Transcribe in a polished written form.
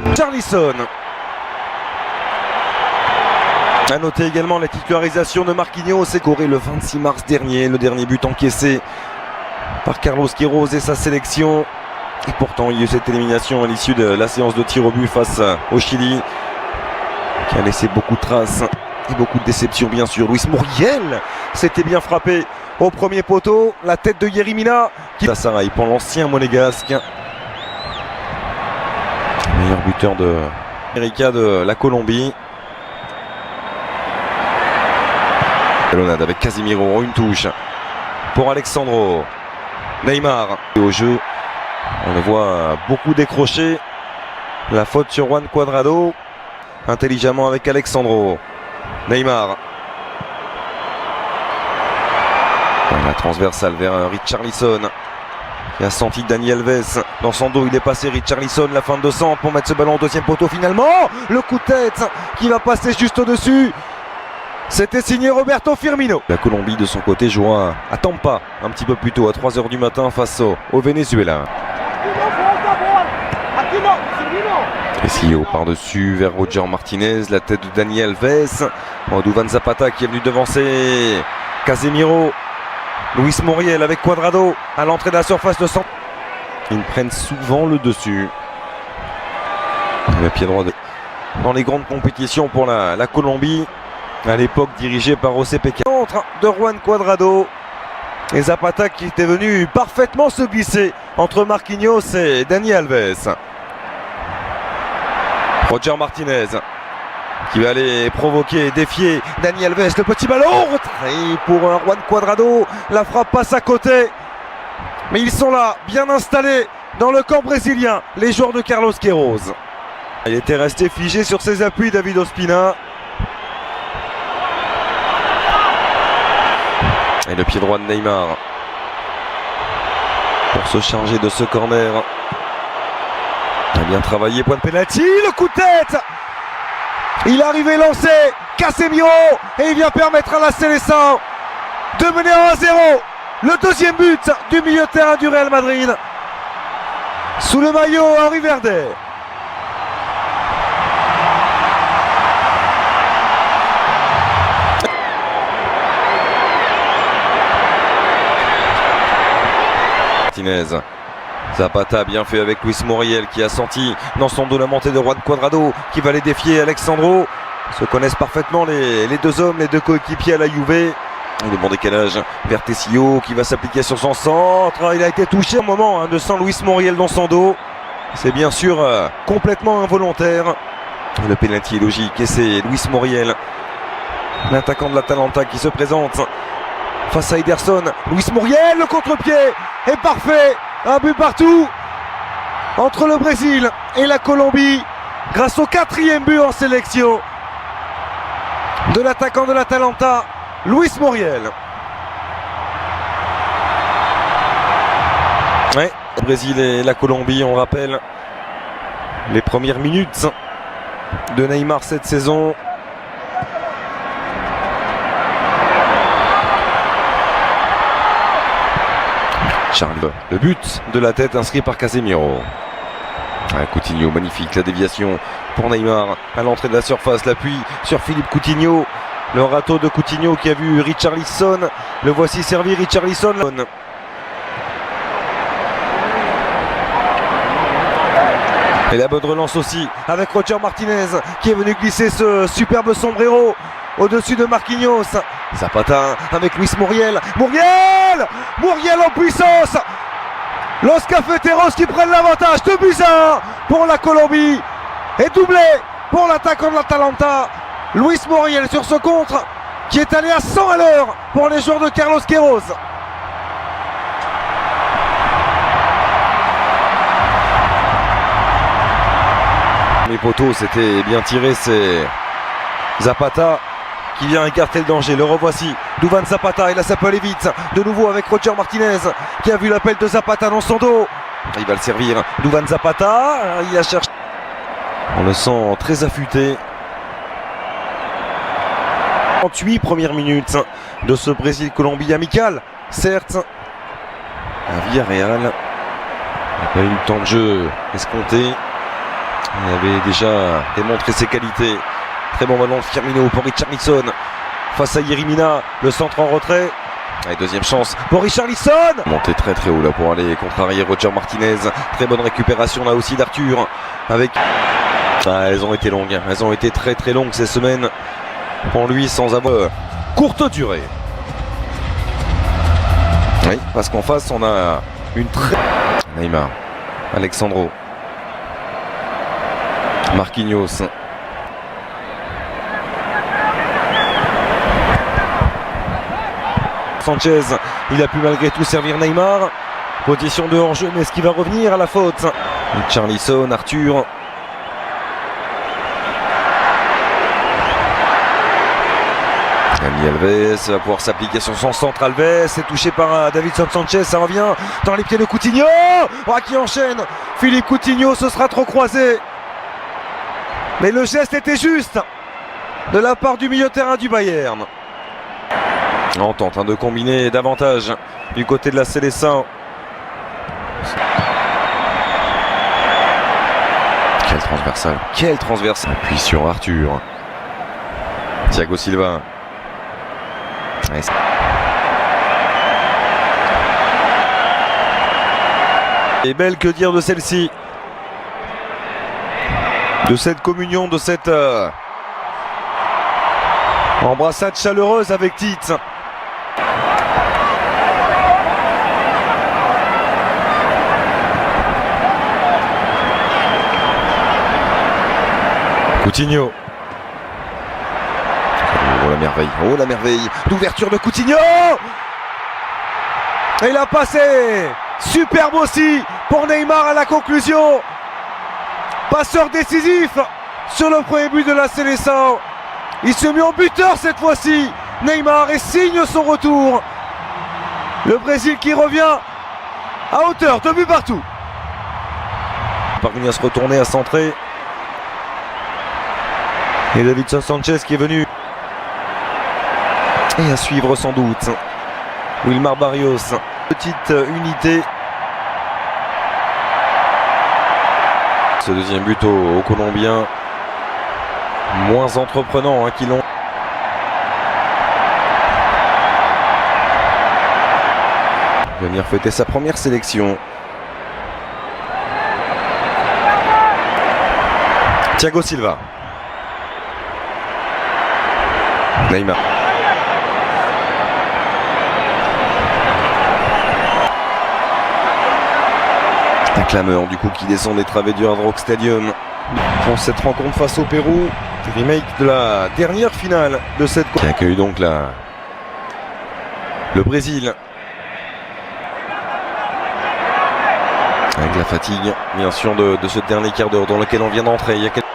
Richarlison. A noter également la titularisation de Marquinhos, écoré le 26 mars dernier, le dernier but encaissé par Carlos Queiroz et sa sélection. Et pourtant, il y a eu cette élimination à l'issue de la séance de tir au but face au Chili, qui a laissé beaucoup de traces et beaucoup de déceptions, bien sûr. Luis Muriel s'était bien frappé au premier poteau, la tête de Yerimina qui Sassaraï pour l'ancien monégasque, meilleur buteur de l'Amérique de la Colombie. Ballonnade avec Casemiro, une touche pour Alexandro. Neymar et au jeu, on le voit beaucoup décrocher. La faute sur Juan Cuadrado, intelligemment avec Alexandro. Neymar. La transversale vers Richarlison, qui a senti Dani Alves dans son dos. Il est passé Richarlison, la fin de centre pour mettre ce ballon au deuxième poteau finalement. Le coup de tête qui va passer juste au-dessus. C'était signé Roberto Firmino. La Colombie de son côté jouera à Tampa un petit peu plus tôt à 3h du matin face au Venezuela. Esquillo par-dessus vers Roger Martinez, la tête de Dani Alves. Duvan Zapata qui est venu devancer Casemiro. Luis Muriel avec Cuadrado à l'entrée de la surface de centre. Ils prennent souvent le dessus. Le pied droit dans les grandes compétitions pour la Colombie. À l'époque dirigé par José Pequer. Entre de Juan Cuadrado et Zapata qui était venu parfaitement se glisser entre Marquinhos et Dani Alves. Roger Martinez qui va aller provoquer et défier Dani Alves. Le petit ballon retrait pour Juan Cuadrado. La frappe passe à côté. Mais ils sont là, bien installés dans le camp brésilien, les joueurs de Carlos Queiroz. Il était resté figé sur ses appuis, David Ospina. Et le pied droit de Neymar pour se charger de ce corner. Il a bien travaillé, point de pénalty, le coup de tête. Il est arrivé lancé, Casemiro, et il vient permettre à la Seleção de mener 1-0. Le deuxième but du milieu de terrain du Real Madrid sous le maillot Henry Verde. Zapata bien fait avec Luis Muriel qui a senti dans son dos la montée de Juan Cuadrado qui va les défier. Alexandro se connaissent parfaitement les deux hommes, les deux coéquipiers à la Juve. Le bon décalage vers Tessio qui va s'appliquer sur son centre. Il a été touché au moment de sang Luis Muriel dans son dos. C'est bien sûr complètement involontaire. Le pénalty est logique et c'est Luis Muriel, l'attaquant de l'Atalanta, qui se présente face à Ederson. Luis Muriel, le contre-pied est parfait. Un but partout entre le Brésil et la Colombie grâce au 4e but en sélection de l'attaquant de l'Atalanta, Luis Muriel. Ouais, le Brésil et la Colombie, on rappelle les premières minutes de Neymar cette saison. Charles, le but de la tête inscrit par Casemiro. Coutinho, magnifique, la déviation pour Neymar à l'entrée de la surface, l'appui sur Philippe Coutinho. Le râteau de Coutinho qui a vu Richarlison. Le voici servi, Richarlison. Et la bonne relance aussi avec Roger Martinez qui est venu glisser ce superbe sombrero au-dessus de Marquinhos. Zapata avec Luis Muriel. Muriel en puissance. Los Cafeteros qui prennent l'avantage. 2-1 pour la Colombie. Et doublé pour l'attaquant de l'Atalanta, Luis Muriel, sur ce contre qui est allé à 100 à l'heure pour les joueurs de Carlos Queiroz. Les poteaux, c'était bien tiré, c'est Zapata qui vient écarter le danger. Le revoici, Duvan Zapata, et là ça peut aller vite. De nouveau avec Roger Martinez qui a vu l'appel de Zapata dans son dos. Il va le servir, Duvan Zapata, il a cherché. On le sent très affûté. 38 premières minutes de ce Brésil-Colombie amical, certes. À Villarreal, il n'y a pas eu le temps de jeu escompté. Il avait déjà démontré ses qualités. Très bon ballon de Firmino pour Richarlison. Face à Yerimina, le centre en retrait. Et deuxième chance pour Richarlison. Monté très très haut là pour aller contrarier Roger Martinez. Très bonne récupération là aussi d'Arthur. Avec... elles ont été longues. Elles ont été très très longues ces semaines. Pour lui sans avoir courte durée. Oui, parce qu'en face on a une très... Neymar. Alexandro. Marquinhos. Sanchez, il a pu malgré tout servir Neymar. Position de hors-jeu, mais est-ce qu'il va revenir à la faute? Richarlison, Arthur. Dani Alves va pouvoir s'appliquer sur son centre. Alves est touché par Davinson Sanchez. Ça revient dans les pieds de Coutinho. Qui enchaîne. Philippe Coutinho, ce sera trop croisé. Mais le geste était juste de la part du milieu de terrain du Bayern. On tente de combiner davantage du côté de la Célestin. Quel transversal. Quel transversal. Puis sur Arthur. Thiago Silva. Et belle, que dire de celle-ci? De cette communion, de cette embrassade chaleureuse avec Tite. Coutinho. Oh la merveille, oh la merveille. L'ouverture de Coutinho. Et la passé. Superbe aussi pour Neymar à la conclusion. Passeur décisif sur le premier but de la Célestin. Il se met en buteur cette fois-ci. Neymar, et signe son retour. Le Brésil qui revient à hauteur, 2 buts partout. Parvenu à se retourner, à centrer. Et Davinson Sanchez qui est venu. Et à suivre sans doute Wilmar Barrios. Petite unité. Ce deuxième but au Colombien. Moins entreprenant qu'ils l'ont. Venir fêter sa première sélection. Thiago Silva. Neymar. Un clameur du coup qui descend des travées du Hard Rock Stadium pour cette rencontre face au Pérou. Remake de la dernière finale de cette qui accueille donc le Brésil. Avec la fatigue bien sûr de ce dernier quart d'heure dans lequel on vient d'entrer. Il y a quelques...